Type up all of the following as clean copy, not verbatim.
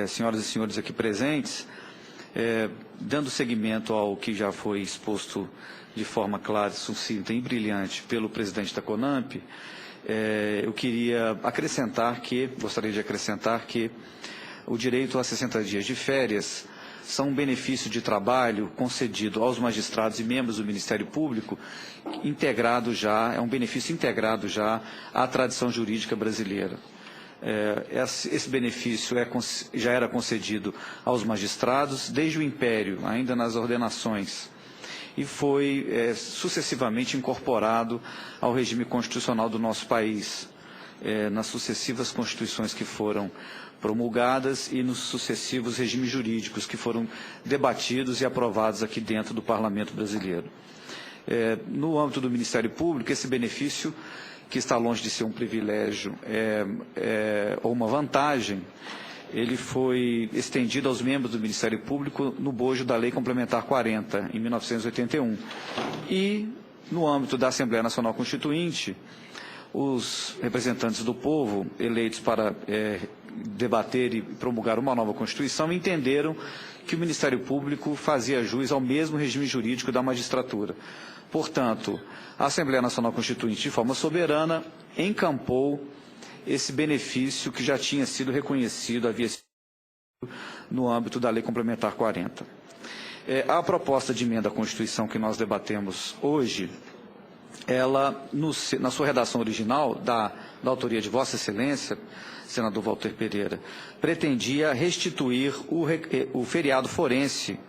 senhoras e senhores aqui presentes, dando seguimento ao que já foi exposto de forma clara, sucinta e brilhante pelo presidente da CONAMP, eu gostaria de acrescentar que o direito a 60 dias de férias são um benefício de trabalho concedido aos magistrados e membros do Ministério Público, é um benefício integrado já à tradição jurídica brasileira. Esse benefício já era concedido aos magistrados desde o Império, ainda nas ordenações, e foi sucessivamente incorporado ao regime constitucional do nosso país, nas sucessivas constituições que foram promulgadas e nos sucessivos regimes jurídicos que foram debatidos e aprovados aqui dentro do Parlamento brasileiro. No âmbito do Ministério Público, esse benefício, que está longe de ser um privilégio ou uma vantagem, ele foi estendido aos membros do Ministério Público no bojo da Lei Complementar 40, em 1981. E, no âmbito da Assembleia Nacional Constituinte, os representantes do povo, eleitos para debater e promulgar uma nova Constituição, entenderam que o Ministério Público fazia jus ao mesmo regime jurídico da magistratura. Portanto, a Assembleia Nacional Constituinte, de forma soberana, encampou esse benefício que já tinha sido reconhecido, havia sido no âmbito da Lei Complementar 40. A proposta de emenda à Constituição que nós debatemos hoje, ela, na sua redação original, da autoria de Vossa Excelência, senador Walter Pereira, pretendia restituir o feriado forense,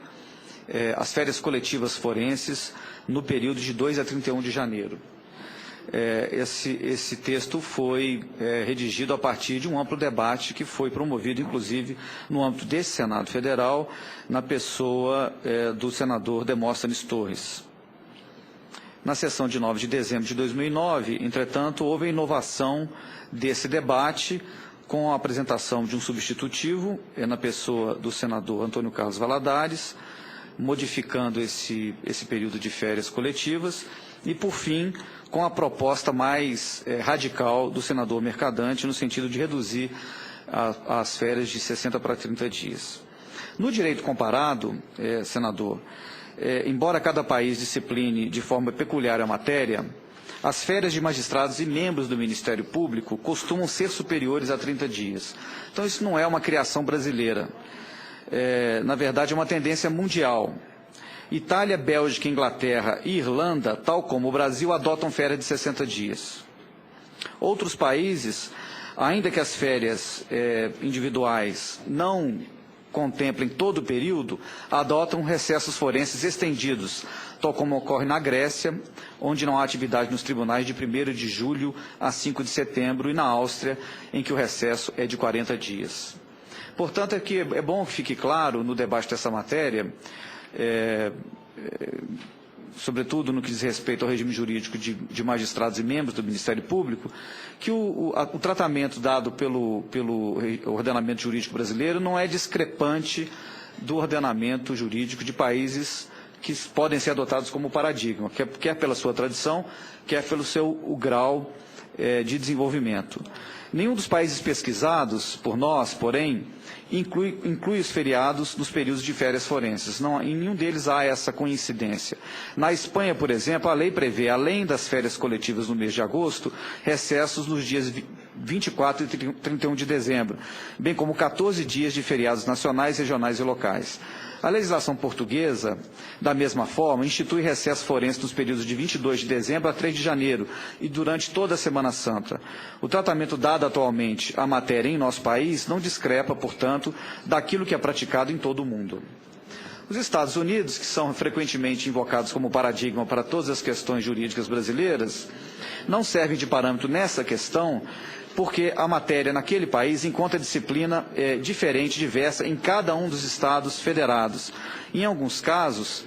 as férias coletivas forenses, no período de 2 a 31 de janeiro. Esse texto foi redigido a partir de um amplo debate que foi promovido, inclusive, no âmbito desse Senado Federal, na pessoa do senador Demóstenes Torres. Na sessão de 9 de dezembro de 2009, entretanto, houve a inovação desse debate com a apresentação de um substitutivo, na pessoa do senador Antônio Carlos Valadares, modificando esse período de férias coletivas, e, por fim, com a proposta mais radical do senador Mercadante, no sentido de reduzir as férias de 60 para 30 dias. No direito comparado, senador, embora cada país discipline de forma peculiar a matéria, as férias de magistrados e membros do Ministério Público costumam ser superiores a 30 dias. Então, isso não é uma criação brasileira. Na verdade, é uma tendência mundial. Itália, Bélgica, Inglaterra e Irlanda, tal como o Brasil, adotam férias de 60 dias. Outros países, ainda que as férias individuais não contemplem todo o período, adotam recessos forenses estendidos, tal como ocorre na Grécia, onde não há atividade nos tribunais de 1º de julho a 5 de setembro, e na Áustria, em que o recesso é de 40 dias. Portanto, é bom que fique claro no debate dessa matéria, sobretudo no que diz respeito ao regime jurídico de magistrados e membros do Ministério Público, que o tratamento dado pelo ordenamento jurídico brasileiro não é discrepante do ordenamento jurídico de países que podem ser adotados como paradigma, quer pela sua tradição, quer pelo seu grau de desenvolvimento. Nenhum dos países pesquisados por nós, porém, inclui os feriados nos períodos de férias forenses. Em nenhum deles há essa coincidência. Na Espanha, por exemplo, a lei prevê, além das férias coletivas no mês de agosto, recessos nos dias 24 e 31 de dezembro, bem como 14 dias de feriados nacionais, regionais e locais. A legislação portuguesa, da mesma forma, institui recesso forense nos períodos de 22 de dezembro a 3 de janeiro e durante toda a Semana Santa. O tratamento dado atualmente à matéria em nosso país não discrepa, portanto, daquilo que é praticado em todo o mundo. Os Estados Unidos, que são frequentemente invocados como paradigma para todas as questões jurídicas brasileiras, não servem de parâmetro nessa questão, porque a matéria naquele país encontra disciplina diferente, diversa, em cada um dos estados federados. Em alguns casos,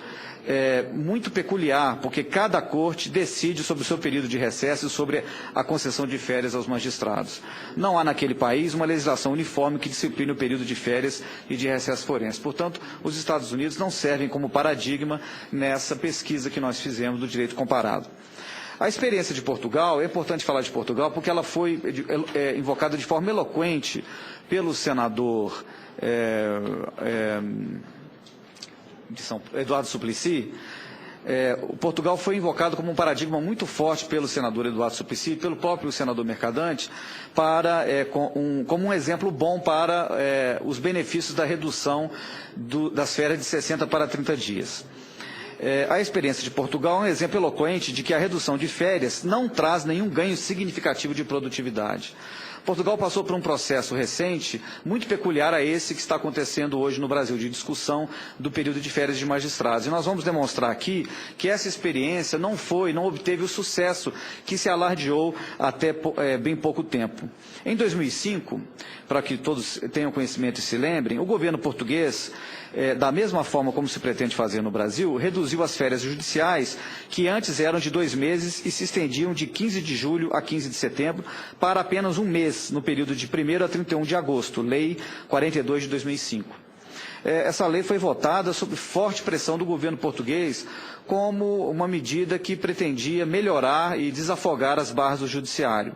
muito peculiar, porque cada corte decide sobre o seu período de recesso e sobre a concessão de férias aos magistrados. Não há naquele país uma legislação uniforme que discipline o período de férias e de recesso forense. Portanto, os Estados Unidos não servem como paradigma nessa pesquisa que nós fizemos do direito comparado. A experiência de Portugal, é importante falar de Portugal, porque ela foi invocada de forma eloquente pelo senador Eduardo Suplicy. Portugal foi invocado como um paradigma muito forte pelo senador Eduardo Suplicy, pelo próprio senador Mercadante, como um exemplo bom para os benefícios da redução das férias de 60 para 30 dias. A experiência de Portugal é um exemplo eloquente de que a redução de férias não traz nenhum ganho significativo de produtividade. Portugal passou por um processo recente muito peculiar a esse que está acontecendo hoje no Brasil, de discussão do período de férias de magistrados. E nós vamos demonstrar aqui que essa experiência não obteve o sucesso que se alardeou até bem pouco tempo. Em 2005, para que todos tenham conhecimento e se lembrem, o governo português, da mesma forma como se pretende fazer no Brasil, reduziu as férias judiciais, que antes eram de 2 meses e se estendiam de 15 de julho a 15 de setembro, para apenas um mês, no período de 1º a 31 de agosto, Lei 42 de 2005. Essa lei foi votada sob forte pressão do governo português como uma medida que pretendia melhorar e desafogar as barras do judiciário.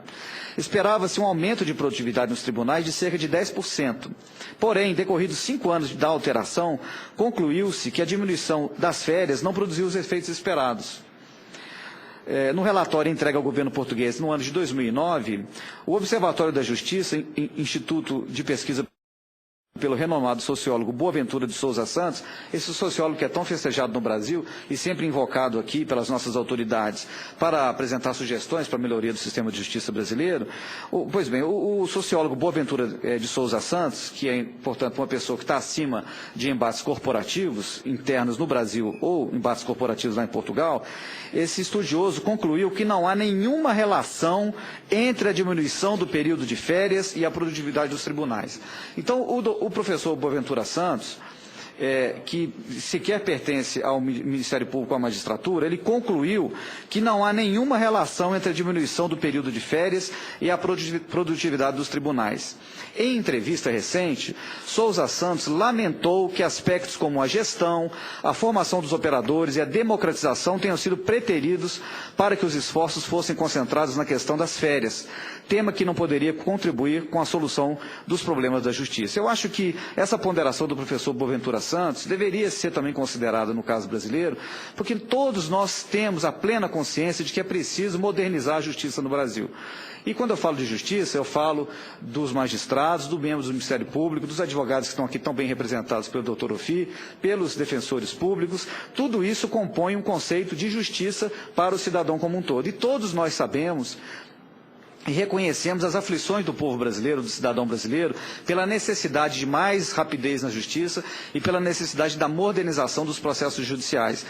Esperava-se um aumento de produtividade nos tribunais de cerca de 10%. Porém, decorridos 5 anos da alteração, concluiu-se que a diminuição das férias não produziu os efeitos esperados. No relatório entregue ao governo português no ano de 2009, o Observatório da Justiça, Instituto de Pesquisa pelo renomado sociólogo Boaventura de Souza Santos, esse sociólogo que é tão festejado no Brasil e sempre invocado aqui pelas nossas autoridades para apresentar sugestões para a melhoria do sistema de justiça brasileiro. Pois bem, o sociólogo Boaventura de Souza Santos, que é, portanto, uma pessoa que está acima de embates corporativos internos no Brasil ou embates corporativos lá em Portugal, esse estudioso concluiu que não há nenhuma relação entre a diminuição do período de férias e a produtividade dos tribunais. Então, o professor Boaventura Santos, que sequer pertence ao Ministério Público ou à magistratura, ele concluiu que não há nenhuma relação entre a diminuição do período de férias e a produtividade dos tribunais. Em entrevista recente, Souza Santos lamentou que aspectos como a gestão, a formação dos operadores e a democratização tenham sido preteridos para que os esforços fossem concentrados na questão das férias, tema que não poderia contribuir com a solução dos problemas da justiça. Eu acho que essa ponderação do professor Boaventura Santos deveria ser também considerada no caso brasileiro, porque todos nós temos a plena consciência de que é preciso modernizar a justiça no Brasil. E quando eu falo de justiça, eu falo dos magistrados, dos membros do Ministério Público, dos advogados que estão aqui tão bem representados pelo Dr. Ofi, pelos defensores públicos. Tudo isso compõe um conceito de justiça para o cidadão como um todo. E todos nós sabemos e reconhecemos as aflições do povo brasileiro, do cidadão brasileiro, pela necessidade de mais rapidez na justiça e pela necessidade da modernização dos processos judiciais.